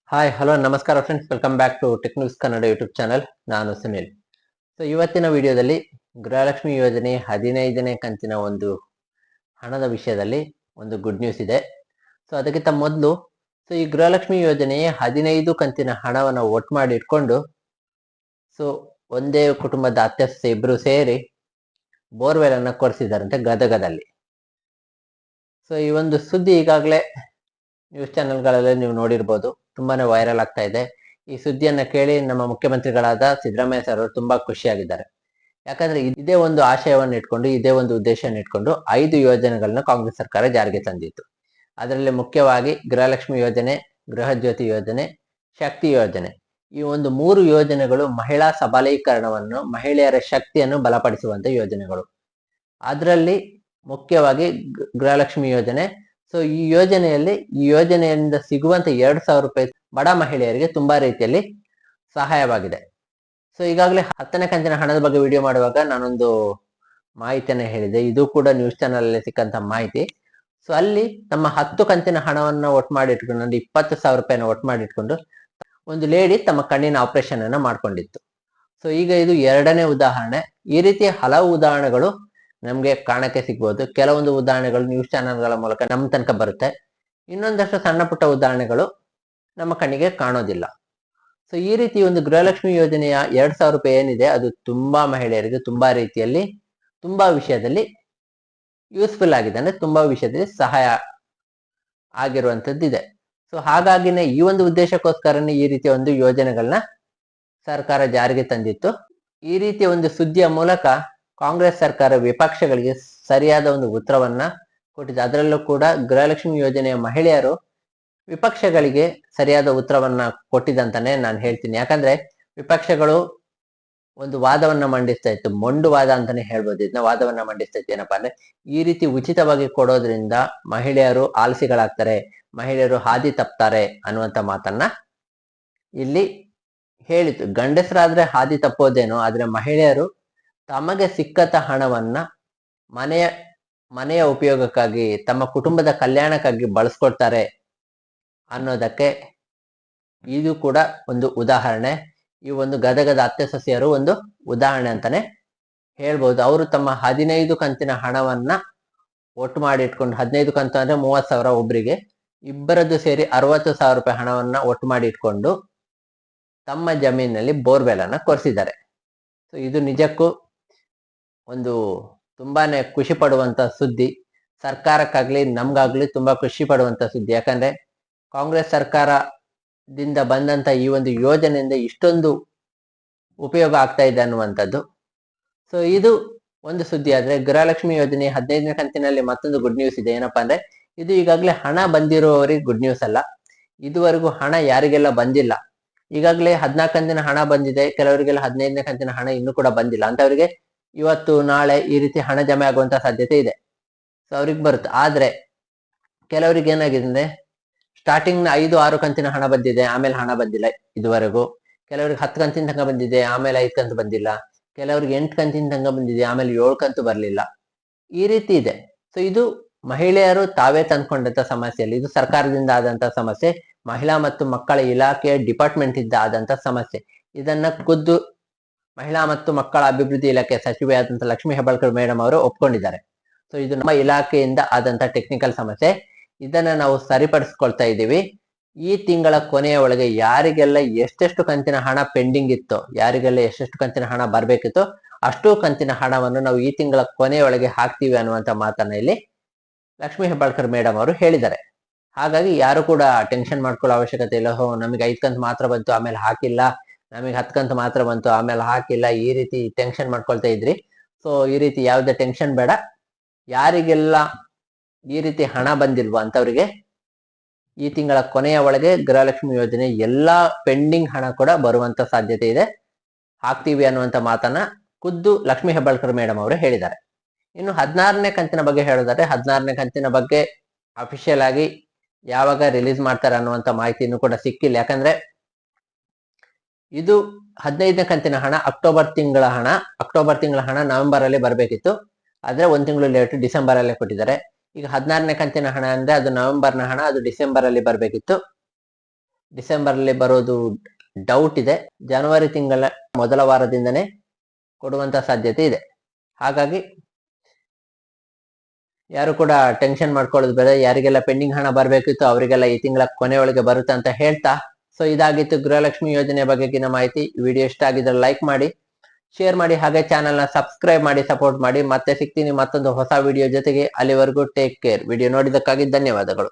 Hi hello ನಮಸ್ಕಾರ friends, welcome back to techniques Kannada YouTube channel. ನಾನು Sunil. So ಇವತ್ತಿನ ವಿಡಿಯೋದಲ್ಲಿ ಗೃಹಲಕ್ಷ್ಮಿ ಯೋಜನೆ 15ನೇ ಕಂತಿನ ಒಂದು ಹಣದ ವಿಷಯದಲ್ಲಿ ಒಂದು ಗುಡ್ ನ್ಯೂಸ್ ಇದೆ. ಸೊ ಅದಕ್ಕಿಂತ ಮೊದಲು ಈ ಗೃಹಲಕ್ಷ್ಮಿ ಯೋಜನೆಯ 15 ಕಂತಿನ ಹಣವನ್ನು ಒಟ್ಟು ಮಾಡಿ ಇಟ್ಕೊಂಡು ಸೊ ಒಂದೇ ಕುಟುಂಬದ ಅತ್ತೆ ಸೊಸೆ ಇಬ್ರು ಸೇರಿ ಬೋರ್ವೆಲ್ ಅನ್ನ ಕೊರೆಸಿದಾರಂತೆ ಗದಗದಲ್ಲಿ. ಸೊ ಈ ಒಂದು ಸುದ್ದಿ ಈಗಾಗಲೇ ನ್ಯೂಸ್ ಚಾನೆಲ್ಗಳಲ್ಲಿ ನೀವು ನೋಡಿರ್ಬೋದು, ತುಂಬಾನೇ ವೈರಲ್ ಆಗ್ತಾ ಇದೆ. ಈ ಸುದ್ದಿಯನ್ನ ಕೇಳಿ ನಮ್ಮ ಮುಖ್ಯಮಂತ್ರಿಗಳಾದ ಸಿದ್ದರಾಮಯ್ಯ ಸರ್ ಅವರು ತುಂಬಾ ಖುಷಿಯಾಗಿದ್ದಾರೆ. ಯಾಕಂದ್ರೆ ಇದೇ ಒಂದು ಆಶಯವನ್ನು ಇಟ್ಕೊಂಡು, ಇದೇ ಒಂದು ಉದ್ದೇಶವನ್ನು ಇಟ್ಕೊಂಡು 5 ಯೋಜನೆಗಳನ್ನ ಕಾಂಗ್ರೆಸ್ ಸರ್ಕಾರ ಜಾರಿಗೆ ತಂದಿತ್ತು. ಅದರಲ್ಲಿ ಮುಖ್ಯವಾಗಿ ಗೃಹಲಕ್ಷ್ಮಿ ಯೋಜನೆ, ಗೃಹ ಜ್ಯೋತಿ ಯೋಜನೆ, ಶಕ್ತಿ ಯೋಜನೆ, ಈ ಒಂದು 3 ಯೋಜನೆಗಳು ಮಹಿಳಾ ಸಬಲೀಕರಣವನ್ನು, ಮಹಿಳೆಯರ ಶಕ್ತಿಯನ್ನು ಬಲಪಡಿಸುವಂತ ಯೋಜನೆಗಳು. ಅದರಲ್ಲಿ ಮುಖ್ಯವಾಗಿ ಗೃಹಲಕ್ಷ್ಮಿ ಯೋಜನೆ. ಸೊ ಈ ಯೋಜನೆಯಿಂದ ಸಿಗುವಂತ 2,000 ರೂಪಾಯಿ ಬಡ ಮಹಿಳೆಯರಿಗೆ ತುಂಬಾ ರೀತಿಯಲ್ಲಿ ಸಹಾಯವಾಗಿದೆ. ಸೊ ಈಗಾಗಲೇ 10ನೇ ಕಂತಿನ ಹಣದ ಬಗ್ಗೆ ವಿಡಿಯೋ ಮಾಡುವಾಗ ನಾನೊಂದು ಮಾಹಿತಿಯನ್ನ ಹೇಳಿದೆ. ಇದು ಕೂಡ ನ್ಯೂಸ್ ಚಾನಲ್ ಅಲ್ಲಿ ಸಿಕ್ಕಂತ ಮಾಹಿತಿ. ಸೊ ಅಲ್ಲಿ ತಮ್ಮ 10 ಕಂತಿನ ಹಣವನ್ನ ಒಟ್ಟು ಮಾಡಿ ಇಟ್ಕೊಂಡು, ಅಂದ್ರೆ 20,000 ರೂಪಾಯಿನ ಒಟ್ಟು ಮಾಡಿ ಇಟ್ಕೊಂಡು ಒಂದು ಲೇಡಿ ತಮ್ಮ ಕಣ್ಣಿನ ಆಪರೇಷನ್ ಅನ್ನ ಮಾಡ್ಕೊಂಡಿತ್ತು. ಸೊ ಈಗ ಇದು 2ನೇ ಉದಾಹರಣೆ. ಈ ರೀತಿಯ ಹಲವು ಉದಾಹರಣೆಗಳು ನಮ್ಗೆ ಕಾಣಕ್ಕೆ ಸಿಗ್ಬೋದು. ಕೆಲವೊಂದು ಉದಾಹರಣೆಗಳು ನ್ಯೂಸ್ ಚಾನೆಲ್ಗಳ ಮೂಲಕ ನಮ್ಮ ತನಕ ಬರುತ್ತೆ. ಇನ್ನೊಂದಷ್ಟು ಸಣ್ಣ ಪುಟ್ಟ ಉದಾಹರಣೆಗಳು ನಮ್ಮ ಕಣ್ಣಿಗೆ ಕಾಣೋದಿಲ್ಲ. ಸೊ ಈ ರೀತಿ ಒಂದು ಗೃಹಲಕ್ಷ್ಮಿ ಯೋಜನೆಯ 2,000 ರೂಪಾಯಿ ಏನಿದೆ, ಅದು ತುಂಬಾ ಮಹಿಳೆಯರಿಗೆ ತುಂಬಾ ರೀತಿಯಲ್ಲಿ, ತುಂಬಾ ವಿಷಯದಲ್ಲಿ ಯೂಸ್ಫುಲ್ ಆಗಿದೆ, ಅಂದ್ರೆ ತುಂಬಾ ವಿಷಯದಲ್ಲಿ ಸಹಾಯ ಆಗಿರುವಂತದ್ದಿದೆ. ಸೊ ಹಾಗಾಗಿನೇ ಈ ಒಂದು ಉದ್ದೇಶಕ್ಕೋಸ್ಕರನೇ ಈ ರೀತಿಯ ಒಂದು ಯೋಜನೆಗಳನ್ನ ಸರ್ಕಾರ ಜಾರಿಗೆ ತಂದಿತ್ತು. ಈ ರೀತಿಯ ಒಂದು ಸುದ್ದಿಯ ಮೂಲಕ ಕಾಂಗ್ರೆಸ್ ಸರ್ಕಾರ ವಿಪಕ್ಷಗಳಿಗೆ ಸರಿಯಾದ ಒಂದು ಉತ್ತರವನ್ನ ಕೊಟ್ಟಿದೆ. ಅದರಲ್ಲೂ ಕೂಡ ಗೃಹಲಕ್ಷ್ಮಿ ಯೋಜನೆಯ ಮಹಿಳೆಯರು ವಿಪಕ್ಷಗಳಿಗೆ ಸರಿಯಾದ ಉತ್ತರವನ್ನ ಕೊಟ್ಟಿದಂತಾನೆ ನಾನು ಹೇಳ್ತೀನಿ. ಯಾಕಂದ್ರೆ ವಿಪಕ್ಷಗಳು ಒಂದು ವಾದವನ್ನ ಮಂಡಿಸ್ತಾ ಇತ್ತು, ಮೊಂಡು ವಾದ ಅಂತಾನೆ ಹೇಳ್ಬೋದು. ಇದನ್ನ ವಾದವನ್ನ ಮಂಡಿಸ್ತಾ ಇತ್ತು. ಏನಪ್ಪಾ ಅಂದ್ರೆ, ಈ ರೀತಿ ಉಚಿತವಾಗಿ ಕೊಡೋದ್ರಿಂದ ಮಹಿಳೆಯರು ಆಲಸಿಗಳಾಗ್ತಾರೆ, ಮಹಿಳೆಯರು ಹಾದಿ ತಪ್ತಾರೆ ಅನ್ನುವಂತ ಮಾತನ್ನ ಇಲ್ಲಿ ಹೇಳಿತು. ಗಂಡಸರಾದ್ರೆ ಹಾದಿ ತಪ್ಪೋದೇನೋ, ಆದ್ರೆ ಮಹಿಳೆಯರು ತಮಗೆ ಸಿಕ್ಕಂತ ಹಣವನ್ನ ಮನೆಯ ಉಪಯೋಗಕ್ಕಾಗಿ, ತಮ್ಮ ಕುಟುಂಬದ ಕಲ್ಯಾಣಕ್ಕಾಗಿ ಬಳಸ್ಕೊಳ್ತಾರೆ ಅನ್ನೋದಕ್ಕೆ ಇದು ಕೂಡ ಒಂದು ಉದಾಹರಣೆ. ಈ ಒಂದು ಗದಗದ ಅತ್ತೆ ಸೊಸೆಯರು ಒಂದು ಉದಾಹರಣೆ ಅಂತಾನೆ ಹೇಳ್ಬೋದು. ಅವರು ತಮ್ಮ 15 ಕಂತಿನ ಹಣವನ್ನ ಒಟ್ಟು ಮಾಡಿ ಇಟ್ಕೊಂಡು, 15 ಕಂತು ಅಂದ್ರೆ 30,000 ಒಬ್ರಿಗೆ, ಇಬ್ಬರದ್ದು ಸೇರಿ 60,000 ರೂಪಾಯಿ ಹಣವನ್ನ ಒಟ್ಟು ಮಾಡಿ ಇಟ್ಕೊಂಡು ತಮ್ಮ ಜಮೀನಿನಲ್ಲಿ ಬೋರ್ವೆಲ್ ಅನ್ನ ಕೊರೆಸಿದ್ದಾರೆ. ಸೊ ಇದು ನಿಜಕ್ಕೂ ಒಂದು ತುಂಬಾನೇ ಖುಷಿ ಪಡುವಂತ ಸುದ್ದಿ. ಸರ್ಕಾರಕ್ಕಾಗ್ಲಿ ನಮ್ಗಾಗ್ಲಿ ತುಂಬಾ ಖುಷಿ ಪಡುವಂತ ಸುದ್ದಿ. ಯಾಕಂದ್ರೆ ಕಾಂಗ್ರೆಸ್ ಸರ್ಕಾರದಿಂದ ಬಂದಂತ ಈ ಒಂದು ಯೋಜನೆಯಿಂದ ಇಷ್ಟೊಂದು ಉಪಯೋಗ ಆಗ್ತಾ ಇದೆ ಅನ್ನುವಂಥದ್ದು. ಸೊ ಇದು ಒಂದು ಸುದ್ದಿ. ಆದ್ರೆ ಗೃಹಲಕ್ಷ್ಮಿ ಯೋಜನೆ 15ನೇ ಕಂತಿನಲ್ಲಿ ಮತ್ತೊಂದು ಗುಡ್ ನ್ಯೂಸ್ ಇದೆ. ಏನಪ್ಪಾ ಅಂದ್ರೆ, ಇದು ಈಗಾಗಲೇ ಹಣ ಬಂದಿರುವವರಿಗೆ ಗುಡ್ ನ್ಯೂಸ್ ಅಲ್ಲ. ಇದುವರೆಗೂ ಹಣ ಯಾರಿಗೆಲ್ಲ ಬಂದಿಲ್ಲ, ಈಗಾಗಲೇ 14 ಕಂತಿನ ಹಣ ಬಂದಿದೆ, ಕೆಲವರಿಗೆಲ್ಲ 15ನೇ ಕಂತಿನ ಹಣ ಇನ್ನೂ ಕೂಡ ಬಂದಿಲ್ಲ ಅಂತವರಿಗೆ ಇವತ್ತು ನಾಳೆ ಈ ರೀತಿ ಹಣ ಜಮೆ ಆಗುವಂತ ಸಾಧ್ಯತೆ ಇದೆ. ಸೊ ಅವ್ರಿಗೆ ಬರುತ್ತೆ. ಆದ್ರೆ ಕೆಲವರಿಗೆ ಏನಾಗಿದೆ ಅಂದ್ರೆ, ಸ್ಟಾರ್ಟಿಂಗ್ 5-6 ಕಂತಿನ ಹಣ ಬಂದಿದೆ, ಆಮೇಲೆ ಹಣ ಬಂದಿಲ್ಲ ಇದುವರೆಗೂ. ಕೆಲವರಿಗೆ 10 ಕಂತಿನ ತನಕ ಬಂದಿದೆ, ಆಮೇಲೆ 5 ಕಂತು ಬಂದಿಲ್ಲ. ಕೆಲವರಿಗೆ 8 ಕಂತಿನ ತನಕ ಬಂದಿದೆ, ಆಮೇಲೆ 7 ಕಂತು ಬರ್ಲಿಲ್ಲ. ಈ ರೀತಿ ಇದೆ. ಸೊ ಇದು ಮಹಿಳೆಯರು ತಾವೇ ತಂದ್ಕೊಂಡಂತ ಸಮಸ್ಯೆ ಅಲ್ಲ, ಇದು ಸರ್ಕಾರದಿಂದ ಆದಂತ ಸಮಸ್ಯೆ, ಮಹಿಳಾ ಮತ್ತು ಮಕ್ಕಳ ಇಲಾಖೆಯ ಡಿಪಾರ್ಟ್ಮೆಂಟ್ ಇಂದ ಆದಂತ ಸಮಸ್ಯೆ. ಇದನ್ನ ಖುದ್ದು ಮಹಿಳಾ ಮತ್ತು ಮಕ್ಕಳ ಅಭಿವೃದ್ಧಿ ಇಲಾಖೆ ಸಚಿವೆಯಾದಂತ ಲಕ್ಷ್ಮೀ ಹೆಬ್ಬಾಳ್ಕರ್ ಮೇಡಮ್ ಅವರು ಒಪ್ಕೊಂಡಿದ್ದಾರೆ. ಸೊ ಇದು ನಮ್ಮ ಇಲಾಖೆಯಿಂದ ಆದಂತ ಟೆಕ್ನಿಕಲ್ ಸಮಸ್ಯೆ. ಇದನ್ನ ನಾವು ಸರಿಪಡಿಸ್ಕೊಳ್ತಾ ಇದ್ದೀವಿ. ಈ ತಿಂಗಳ ಕೊನೆಯ ಒಳಗೆ ಯಾರಿಗೆಲ್ಲ ಎಷ್ಟೆಷ್ಟು ಕಂತಿನ ಹಣ ಪೆಂಡಿಂಗ್ ಇತ್ತೋ, ಯಾರಿಗೆಲ್ಲ ಎಷ್ಟೆಷ್ಟು ಕಂತಿನ ಹಣ ಬರ್ಬೇಕಿತ್ತೋ ಅಷ್ಟು ಕಂತಿನ ಹಣವನ್ನು ನಾವು ಈ ತಿಂಗಳ ಕೊನೆಯ ಒಳಗೆ ಹಾಕ್ತೀವಿ ಅನ್ನುವಂತ ಮಾತನ್ನ ಇಲ್ಲಿ ಲಕ್ಷ್ಮೀ ಹೆಬ್ಬಾಳ್ಕರ್ ಮೇಡಮ್ ಅವರು ಹೇಳಿದ್ದಾರೆ. ಹಾಗಾಗಿ ಯಾರು ಕೂಡ ಟೆನ್ಷನ್ ಮಾಡ್ಕೊಳ್ಳೋ ಅವಶ್ಯಕತೆ ಇಲ್ಲ. ನಮಗೆ 5 ಕಂತು ಮಾತ್ರ ಬಂತು ಆಮೇಲೆ ಹಾಕಿಲ್ಲ, ನಮಗೆ 10 ಕಂತು ಮಾತ್ರ ಬಂತು ಆಮೇಲೆ ಹಾಕಿಲ್ಲ, ಈ ರೀತಿ ಟೆನ್ಷನ್ ಮಾಡ್ಕೊಳ್ತಾ ಇದ್ರಿ. ಸೊ ಈ ರೀತಿ ಯಾವುದೇ ಟೆನ್ಷನ್ ಬೇಡ. ಯಾರಿಗೆಲ್ಲ ಈ ರೀತಿ ಹಣ ಬಂದಿಲ್ವೋ ಅಂತವರಿಗೆ ಈ ತಿಂಗಳ ಕೊನೆಯ ಒಳಗೆ ಗೃಹಲಕ್ಷ್ಮಿ ಯೋಜನೆ ಎಲ್ಲಾ ಪೆಂಡಿಂಗ್ ಹಣ ಕೂಡ ಬರುವಂತ ಸಾಧ್ಯತೆ ಇದೆ, ಹಾಕ್ತೀವಿ ಅನ್ನುವಂತ ಮಾತನ್ನ ಖುದ್ದು ಲಕ್ಷ್ಮೀ ಹೆಬ್ಬಾಳ್ಕರ್ ಮೇಡಮ್ ಅವರು ಹೇಳಿದ್ದಾರೆ. ಇನ್ನು 16ನೇ ಕಂತಿನ ಬಗ್ಗೆ ಹೇಳೋದಾದ್ರೆ, 16ನೇ ಕಂತಿನ ಬಗ್ಗೆ ಅಫಿಷಿಯಲ್ ಆಗಿ ಯಾವಾಗ ರಿಲೀಸ್ ಮಾಡ್ತಾರೆ ಅನ್ನುವಂತ ಮಾಹಿತಿನೂ ಕೂಡ ಸಿಕ್ಕಿಲ್ಲ. ಯಾಕಂದ್ರೆ ಇದು 15ನೇ ಕಂತಿನ ಹಣ ಅಕ್ಟೋಬರ್ ತಿಂಗಳ ಹಣ ನವೆಂಬರ್ ಅಲ್ಲಿ ಬರ್ಬೇಕಿತ್ತು. ಆದ್ರೆ 1 ತಿಂಗಳು ಲೇಟ್, ಡಿಸೆಂಬರ್ ಅಲ್ಲೇ ಕೊಟ್ಟಿದ್ದಾರೆ. ಈಗ 16ನೇ ಕಂತಿನ ಹಣ ಅಂದ್ರೆ ಅದು ನವೆಂಬರ್ನ ಹಣ, ಅದು ಡಿಸೆಂಬರ್ ಅಲ್ಲಿ ಬರ್ಬೇಕಿತ್ತು. ಡಿಸೆಂಬರ್ ಅಲ್ಲಿ ಬರೋದು ಡೌಟ್ ಇದೆ. ಜನವರಿ ತಿಂಗಳ ಮೊದಲ ವಾರದಿಂದನೇ ಕೊಡುವಂತ ಸಾಧ್ಯತೆ ಇದೆ. ಹಾಗಾಗಿ ಯಾರು ಕೂಡ ಟೆನ್ಷನ್ ಮಾಡ್ಕೊಳ್ಳೋದು ಬೇಡ. ಯಾರಿಗೆಲ್ಲ ಪೆಂಡಿಂಗ್ ಹಣ ಬರ್ಬೇಕಿತ್ತು ಅವರಿಗೆಲ್ಲ ಈ ತಿಂಗಳ ಕೊನೆಯೊಳಗೆ ಬರುತ್ತೆ ಅಂತ ಹೇಳ್ತಾ, ಸೊ ಇದಾಗಿತ್ತು ಗೃಹಲಕ್ಷ್ಮಿ ಯೋಜನೆ ಬಗೆಗಿನ ಮಾಹಿತಿ. ವಿಡಿಯೋ ಇಷ್ಟ ಆಗಿದ್ರೆ ಲೈಕ್ ಮಾಡಿ, ಶೇರ್ ಮಾಡಿ, ಹಾಗೆ ಚಾನೆಲ್ ನ ಸಬ್ಸ್ಕ್ರೈಬ್ ಮಾಡಿ ಸಪೋರ್ಟ್ ಮಾಡಿ. ಮತ್ತೆ ಸಿಗ್ತೀನಿ ಮತ್ತೊಂದು ಹೊಸ ವಿಡಿಯೋ ಜೊತೆಗೆ. ಅಲ್ಲಿವರೆಗೂ ಟೇಕ್ ಕೇರ್. ವಿಡಿಯೋ ನೋಡಿದ್ದಕ್ಕಾಗಿ ಧನ್ಯವಾದಗಳು.